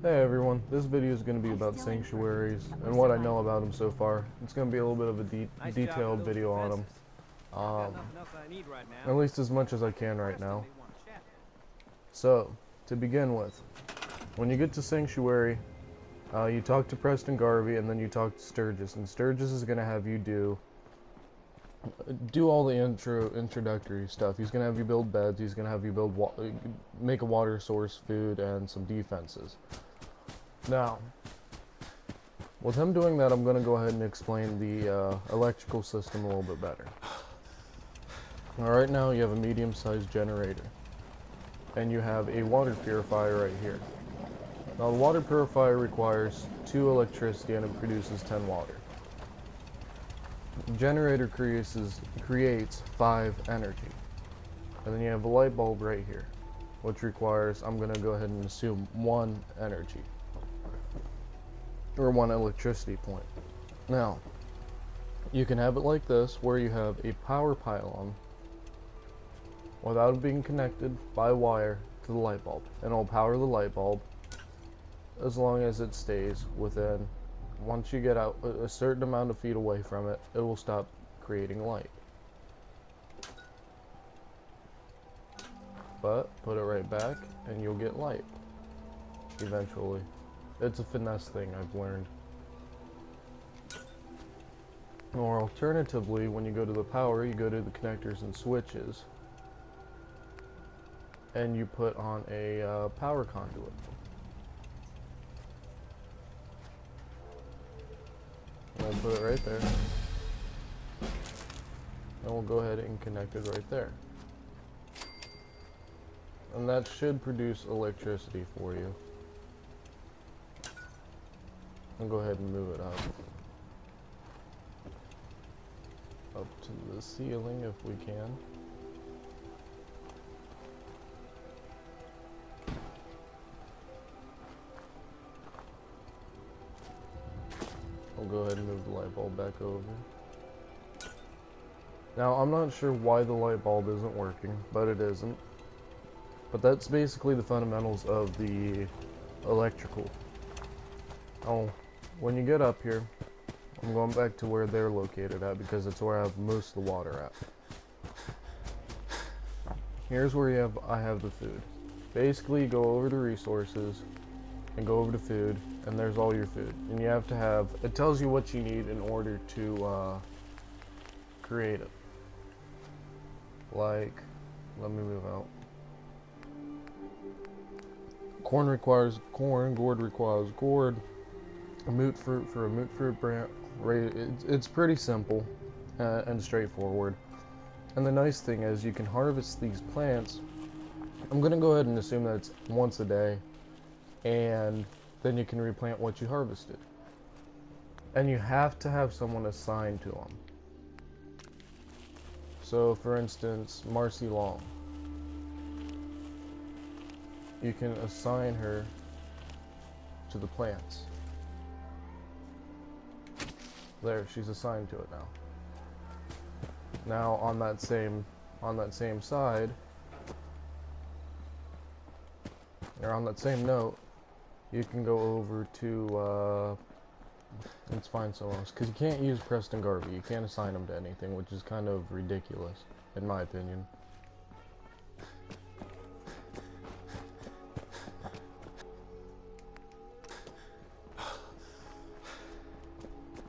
Hey everyone, this video is going to be about sanctuaries and what I know about them so far. It's going to be a little bit of a Nice job with detailed those video on them, defenses. I've got nothing else I need right at now, least as much as I but can right Preston now. may want to chat. So, to begin with, when you get to Sanctuary, you talk to Preston Garvey and then you talk to Sturgis, and Sturgis is going to have you do all the introductory stuff. He's going to have you build beds, he's going to have you make a water source, food, and some defenses. Now, with him doing that, I'm going to go ahead and explain the electrical system a little bit better. Right now, you have a medium-sized generator, and you have a water purifier right here. Now, the water purifier requires 2 electricity, and it produces 10 water. The generator creates 5 energy. And then you have a light bulb right here, which requires, I'm going to go ahead and assume, 1 energy. Or 1 electricity point. Now, you can have it like this, where you have a power pylon without it being connected by wire to the light bulb. And it'll power the light bulb as long as it stays within, once you get out a certain amount of feet away from it, it will stop creating light. But put it right back and you'll get light eventually. It's a finesse thing I've learned. Or alternatively, when you go to the power, you go to the connectors and switches, and you put on a power conduit. And we'll put it right there. And we'll go ahead and connect it right there. And that should produce electricity for you. I'll go ahead and move it up to the ceiling if we can. I'll go ahead and move the light bulb back over. Now, I'm not sure why the light bulb isn't working, but it isn't. But that's basically the fundamentals of the electrical. Oh, when you get up here, I'm going back to where they're located at because it's where I have most of the water at. Here's where I have the food. Basically, you go over to resources and go over to food, and there's all your food. And you have to have, it tells you what you need in order to create it. Like, let me move out. Corn requires corn, gourd requires gourd. A moot fruit for a moot fruit branch. It's pretty simple and straightforward. And the nice thing is you can harvest these plants. I'm going to go ahead and assume that it's once a day, and then you can replant what you harvested. And you have to have someone assigned to them. So for instance, Marcy Long. You can assign her to the plants. There, she's assigned to it now. Now on that same side, or on that same note, you can go over to let's find someone else, because you can't use Preston Garvey. You can't assign him to anything, which is kind of ridiculous, in my opinion.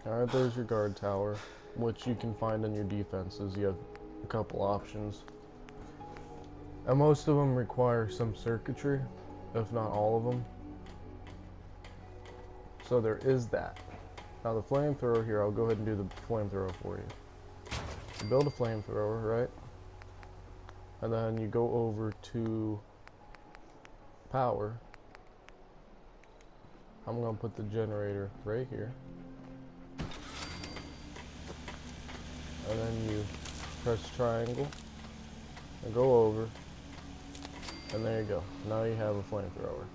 Alright, there's your guard tower, which you can find in your defenses. You have a couple options. And most of them require some circuitry, if not all of them. So there is that. Now the flamethrower here, I'll go ahead and do the flamethrower for you. You build a flamethrower, right? And then you go over to power. I'm going to put the generator right here. And then you press triangle and go over, and there you go. Now you have a flamethrower.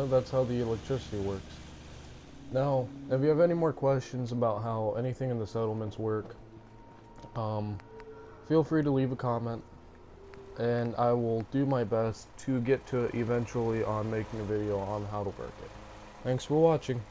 that's how the electricity works. Now, if you have any more questions about how anything in the settlements work, feel free to leave a comment, and I will do my best to get to eventually on making a video on how to work it. Thanks for watching.